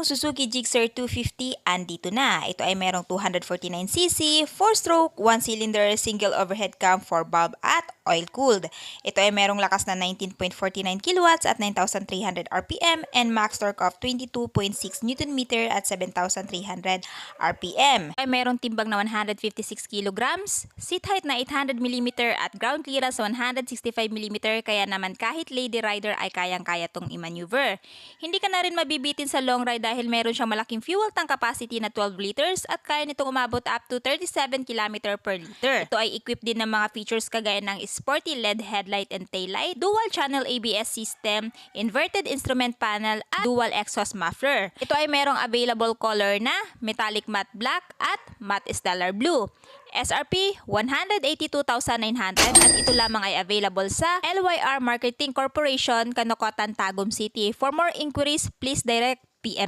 bagong Suzuki Gixxer 250 andito na. Ito ay merong 249cc, 4-stroke, 1-cylinder, single overhead cam, 4-valve at oil-cooled. Ito ay merong lakas na 19.49 kilowatts at 9,300 RPM and max torque of 22.6 Nm at 7,300 RPM. Ay merong timbang na 156 kilograms, seat height na 800 mm at ground clearance na 165 mm, kaya naman kahit lady rider ay kayang-kaya tong i-maneuver. Hindi ka na rin mabibitin sa long ride dahil meron siyang malaking fuel tank capacity na 12 liters at kaya nitong umabot up to 37 km per liter. Ito ay equipped din ng mga features kagaya ng sporty LED headlight and taillight, dual channel ABS system, inverted instrument panel at dual exhaust muffler. Ito ay merong available color na metallic matte black at matte stellar blue. SRP 182,900 at ito lamang ay available sa LYR Marketing Corporation, Kanokotan, Tagum City. For more inquiries, please direct PM